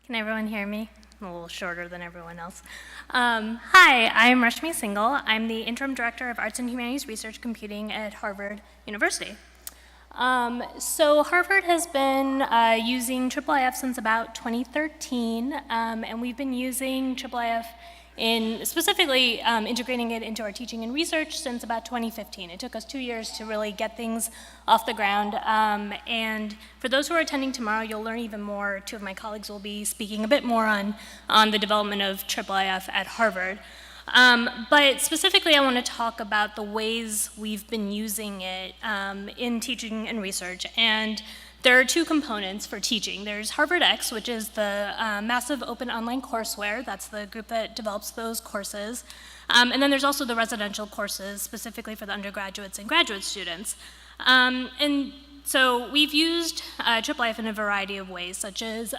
Can everyone hear me? I'm a little shorter than everyone else. Hi, I'm Rashmi Singhal. I'm the Interim Director of Arts and Humanities Research Computing at Harvard University. So Harvard has been using IIIF since about 2013, and we've been using IIIF in specifically integrating it into our teaching and research since about 2015. It took us 2 years to really get things off the ground. And for those who are attending tomorrow, you'll learn even more. Two of my colleagues will be speaking a bit more on the development of IIIF at Harvard. But specifically, I want to talk about the ways we've been using it in teaching and research. And there are two components for teaching. There's HarvardX, which is the massive open online courseware. That's the group that develops those courses. And then there's also the residential courses, specifically for the undergraduates and graduate students. And so we've used IIIF in a variety of ways, such as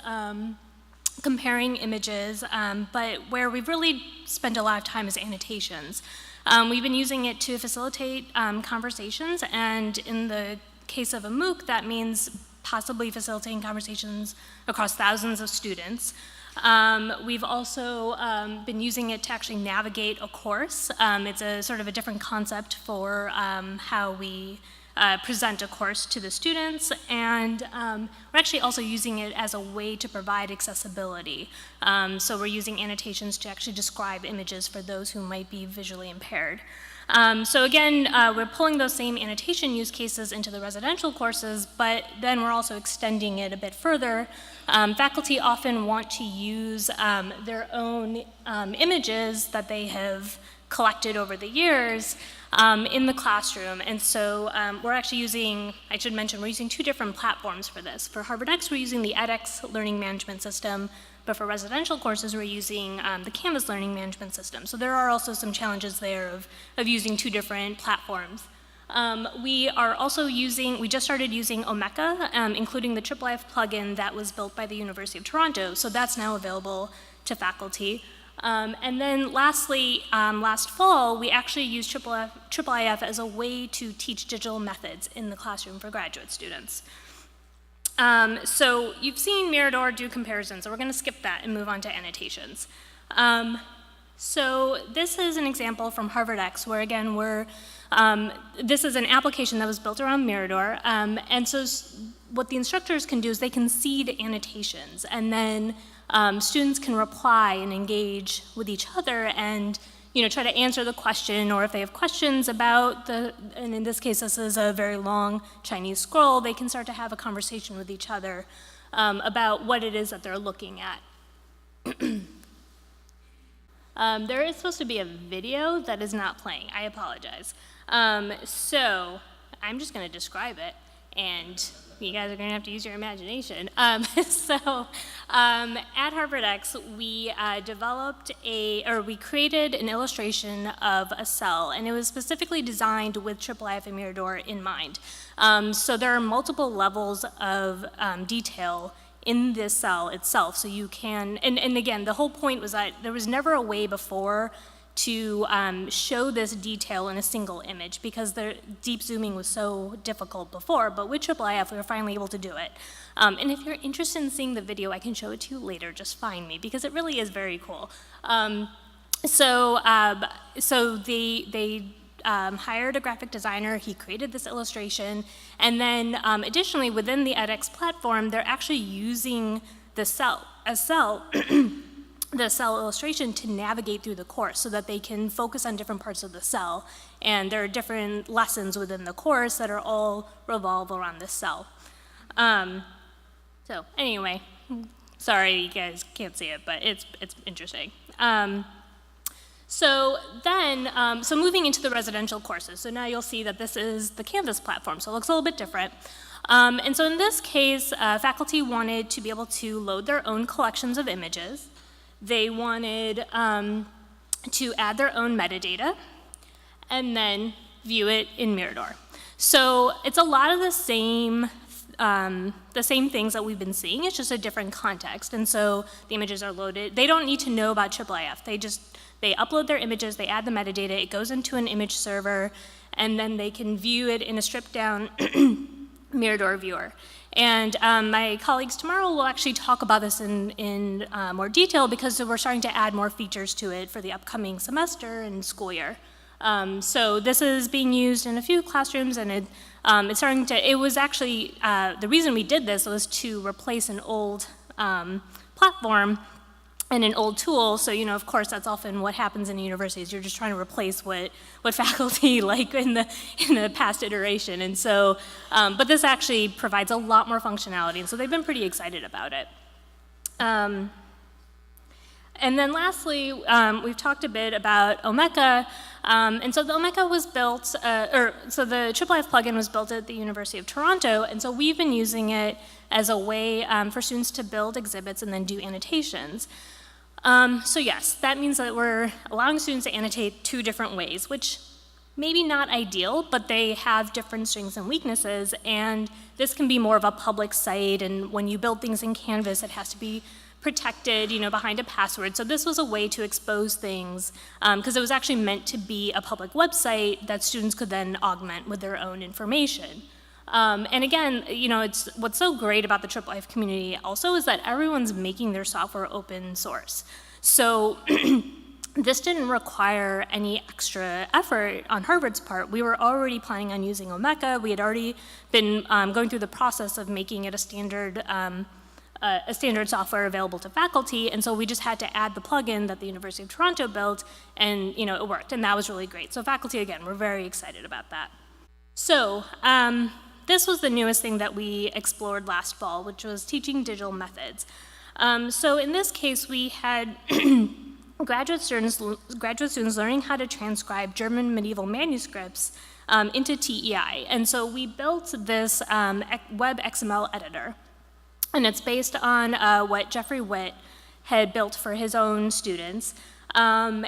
comparing images, but where we've really spent a lot of time is annotations. We've been using it to facilitate conversations, and in the case of a MOOC, that means possibly facilitating conversations across thousands of students. We've also been using it to actually navigate a course. It's a sort of a different concept for how we present a course to the students, and we're actually also using it as a way to provide accessibility. So we're using annotations to actually describe images for those who might be visually impaired. So again, we're pulling those same annotation use cases into the residential courses, but then we're also extending it a bit further. Faculty often want to use their own images that they have collected over the years in the classroom. And so we're actually using, I should mention, we're using two different platforms for this. For HarvardX, we're using the edX learning management system, but for residential courses, we're using the Canvas learning management system. So there are also some challenges there of using two different platforms. We are also using, we just started using Emeka, including the IIIF plugin that was built by the University of Toronto. So that's now available to faculty. And then lastly, last fall, we actually used IIIF as a way to teach digital methods in the classroom for graduate students. So you've seen Mirador do comparisons, so we're going to skip that and move on to annotations. So this is an example from HarvardX, where again, this is an application that was built around Mirador, and so what the instructors can do is they can seed annotations, and then students can reply and engage with each other and try to answer the question, or if they have questions about and in this case this is a very long Chinese scroll, they can start to have a conversation with each other about what it is that they're looking at. There is supposed to be a video that is not playing. I apologize. So I'm just going to describe it, and you guys are going to have to use your imagination. At HarvardX, we we created an illustration of a cell, and it was specifically designed with IIIF and Mirador in mind. So there are multiple levels of detail in this cell itself, so you can, and again, the whole point was that there was never a way before to show this detail in a single image, because the deep zooming was so difficult before, but with IIIF we were finally able to do it. And if you're interested in seeing the video, I can show it to you later, just find me, because it really is very cool. So they hired a graphic designer, he created this illustration, and then additionally within the edX platform, they're actually using the cell the cell illustration to navigate through the course so that they can focus on different parts of the cell. And there are different lessons within the course that are all revolve around this cell. So anyway, sorry you guys can't see it, but it's interesting. So moving into the residential courses. So now you'll see that this is the Canvas platform, so it looks a little bit different. And so in this case, faculty wanted to be able to load their own collections of images. They wanted to add their own metadata and then view it in Mirador. So it's a lot of the same things that we've been seeing, it's just a different context. And so the images are loaded. They don't need to know about IIIF. They upload their images, they add the metadata, it goes into an image server, and then they can view it in a stripped down Mirador viewer. And my colleagues tomorrow will actually talk about this in more detail because we're starting to add more features to it for the upcoming semester and school year. So this is being used in a few classrooms, and it's starting to, it was actually, the reason we did this was to replace an old platform and an old tool. So, you know, of course, that's often what happens in universities. You're just trying to replace what faculty like in the past iteration. And so, but this actually provides a lot more functionality, and so they've been pretty excited about it. And then lastly, we've talked a bit about Emeka. And so the Emeka was built, so the IIIF plugin was built at the University of Toronto, and so we've been using it as a way for students to build exhibits and then do annotations. So yes, that means that we're allowing students to annotate 2 different ways, which maybe not ideal, but they have different strengths and weaknesses, and this can be more of a public site, and when you build things in Canvas, it has to be protected, you know, behind a password. So this was a way to expose things, because it was actually meant to be a public website that students could then augment with their own information. And again, you know, what's so great about the IIIF community also is that everyone's making their software open source. So this didn't require any extra effort on Harvard's part. We were already planning on using Emeka. We had already been going through the process of making it a standard software available to faculty, and so we just had to add the plugin that the University of Toronto built, and you know, it worked, and that was really great. So faculty, again, we're very excited about that. So this was the newest thing that we explored last fall, which was teaching digital methods. So in this case, we had graduate students learning how to transcribe German medieval manuscripts into TEI, and so we built this web XML editor. And it's based on what Jeffrey Witt had built for his own students. So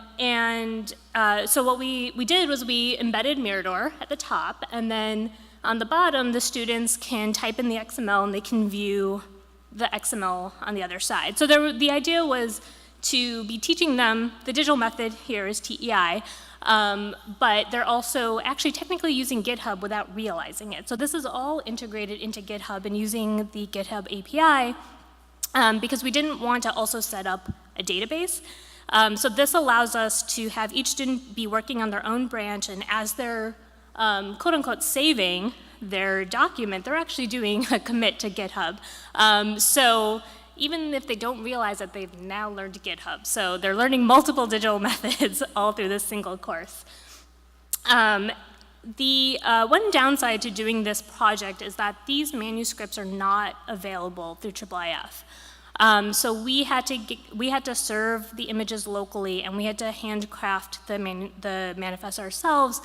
what we did was we embedded Mirador at the top, and then on the bottom, the students can type in the XML and they can view the XML on the other side. So the idea was to be teaching them, the digital method here is TEI, but they're also actually technically using GitHub without realizing it. So this is all integrated into GitHub and using the GitHub API because we didn't want to also set up a database. So this allows us to have each student be working on their own branch, and as they're quote unquote saving their document, they're actually doing a commit to GitHub. So even if they don't realize that, they've now learned GitHub. So they're learning multiple digital methods all through this single course. The one downside to doing this project is that these manuscripts are not available through IIIF. So we had to serve the images locally, and we had to handcraft the manifest ourselves.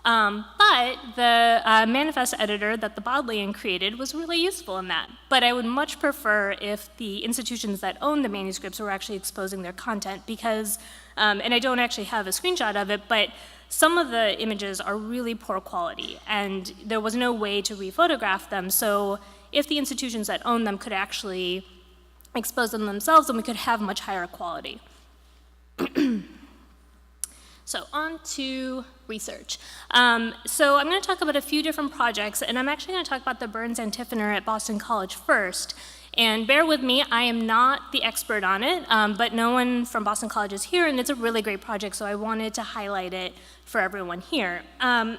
But the manifest editor that the Bodleian created was really useful in that. But I would much prefer if the institutions that own the manuscripts were actually exposing their content because, and I don't actually have a screenshot of it, but some of the images are really poor quality, and there was no way to rephotograph them. So if the institutions that own them could actually expose them themselves, then we could have much higher quality. So on to research. So I'm going to talk about a few different projects, and I'm actually going to talk about the Burns Antiphonor at Boston College first. And bear with me, I am not the expert on it, but no one from Boston College is here, and it's a really great project, so I wanted to highlight it for everyone here. And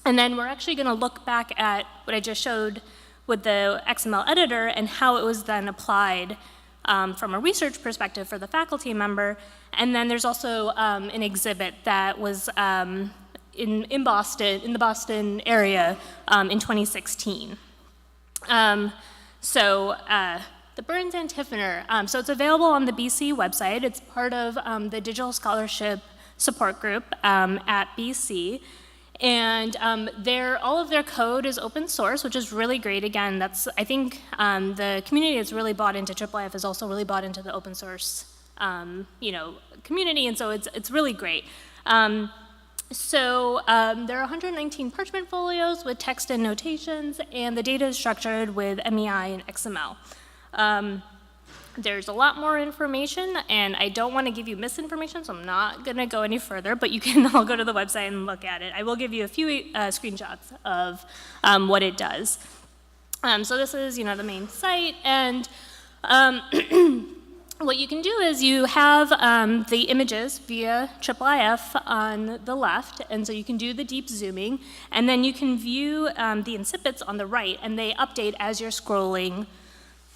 then we're actually going to look back at what I just showed with the XML editor and how it was then applied from a research perspective for the faculty member. And then there's also an exhibit that was in Boston, in the Boston area in 2016. The Burns Antiphonor, so it's available on the BC website. It's part of the Digital Scholarship Support Group at BC. And all of their code is open source, which is really great. Again, I think the community that's really bought into IIIF is also really bought into the open source community, and so it's really great. There are 119 parchment folios with text and notations, and the data is structured with MEI and XML. There's a lot more information, and I don't want to give you misinformation, so I'm not going to go any further, but you can all go to the website and look at it. I will give you a few screenshots of what it does. So this is, the main site, and what you can do is you have the images via IIIF on the left, and so you can do the deep zooming, and then you can view the incipits on the right, and they update as you're scrolling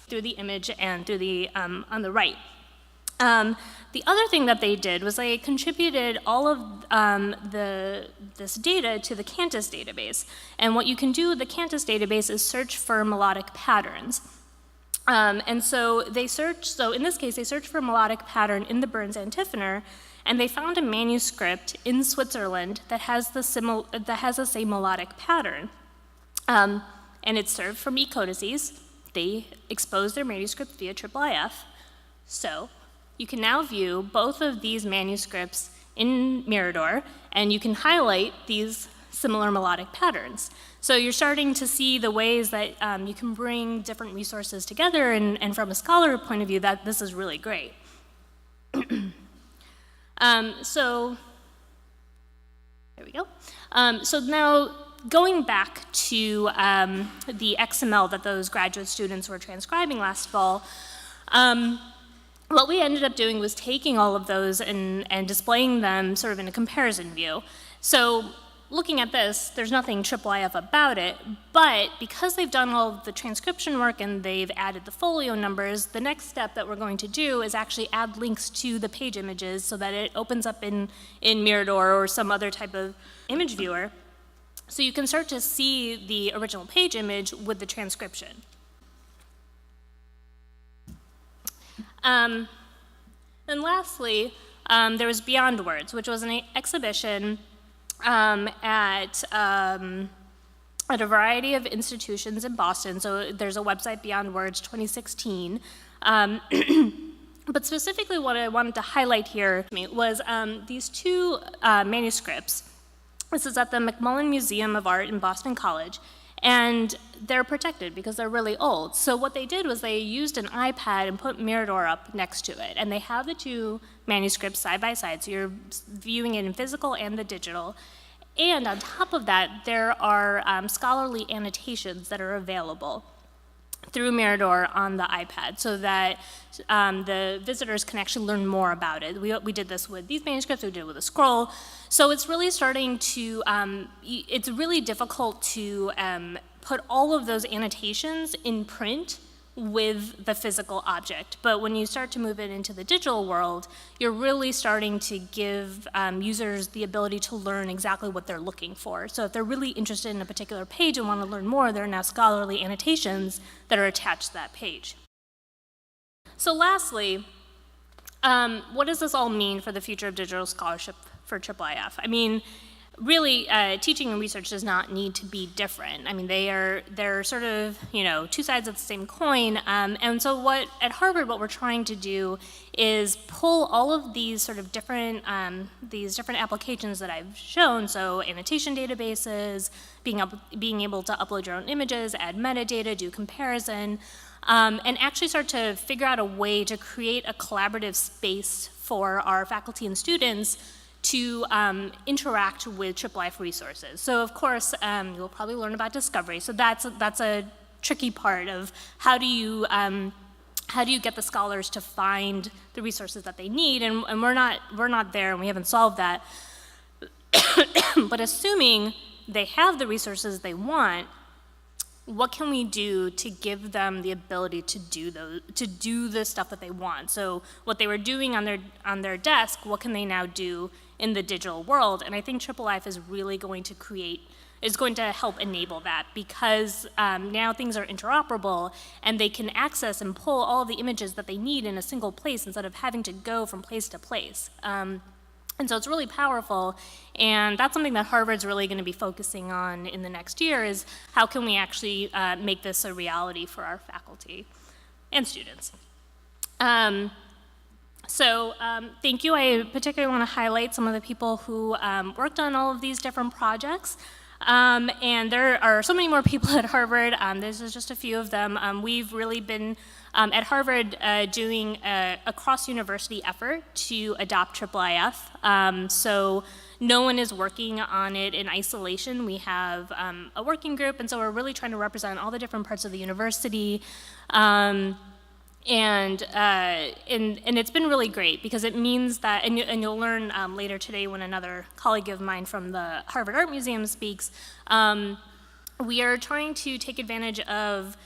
through the image and through the on the right. The other thing that they did was they contributed all of this data to the Cantus database. And what you can do with the Cantus database is search for melodic patterns. And so in this case, they searched for a melodic pattern in the Burns antiphonor, and they found a manuscript in Switzerland that has the same melodic pattern. And it's served from e-codices. They exposed their manuscript via IIIF. So you can now view both of these manuscripts in Mirador, and you can highlight these similar melodic patterns. So you're starting to see the ways that you can bring different resources together, and from a scholar point of view, that this is really great. So there we go. So now, going back to the XML that those graduate students were transcribing last fall, what we ended up doing was taking all of those and displaying them sort of in a comparison view. So looking at this, there's nothing IIIF about it, but because they've done all of the transcription work and they've added the folio numbers, the next step that we're going to do is actually add links to the page images so that it opens up in Mirador or some other type of image viewer. So you can start to see the original page image with the transcription. And lastly, there was Beyond Words, which was an exhibition at a variety of institutions in Boston. So there's a website, Beyond Words 2016. But specifically what I wanted to highlight here was these two manuscripts. This is at the McMullen Museum of Art in Boston College, and they're protected because they're really old. So what they did was they used an iPad and put Mirador up next to it, and they have the two manuscripts side by side, so you're viewing it in physical and the digital. And on top of that, there are scholarly annotations that are available through Mirador on the iPad so that the visitors can actually learn more about it. We did this with these manuscripts, we did it with a scroll. So it's really starting to, it's really difficult to put all of those annotations in print with the physical object. But when you start to move it into the digital world, you're really starting to give users the ability to learn exactly what they're looking for. So if they're really interested in a particular page and want to learn more, there are now scholarly annotations that are attached to that page. So lastly, what does this all mean for the future of digital scholarship for IIIF? I mean, really, teaching and research does not need to be different. I mean, they're sort of, two sides of the same coin. And so at Harvard, what we're trying to do is pull all of these sort of different applications that I've shown. So annotation databases, being able to upload your own images, add metadata, do comparison, and actually start to figure out a way to create a collaborative space for our faculty and students to interact with IIIF resources. So of course, you'll probably learn about discovery. So that's a tricky part of how do you get the scholars to find the resources that they need, and we're not there, and we haven't solved that. But assuming they have the resources they want, what can we do to give them the ability to do the stuff that they want? So what they were doing on their desk, what can they now do in the digital world? And I think IIIF is really going to help enable that, because now things are interoperable and they can access and pull all the images that they need in a single place instead of having to go from place to place. And so it's really powerful, and that's something that Harvard's really going to be focusing on in the next year, is how can we actually make this a reality for our faculty and students. Thank you. I particularly want to highlight some of the people who worked on all of these different projects. And there are so many more people at Harvard. This is just a few of them. We've really been at Harvard doing a cross-university effort to adopt IIIF. So no one is working on it in isolation. We have a working group, and so we're really trying to represent all the different parts of the university. And it's been really great because it means that, and you'll learn later today when another colleague of mine from the Harvard Art Museum speaks, we are trying to take advantage of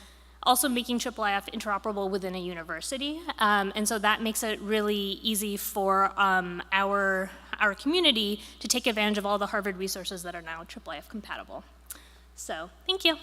also making IIIF interoperable within a university. And so that makes it really easy for our community to take advantage of all the Harvard resources that are now IIIF compatible. So, thank you.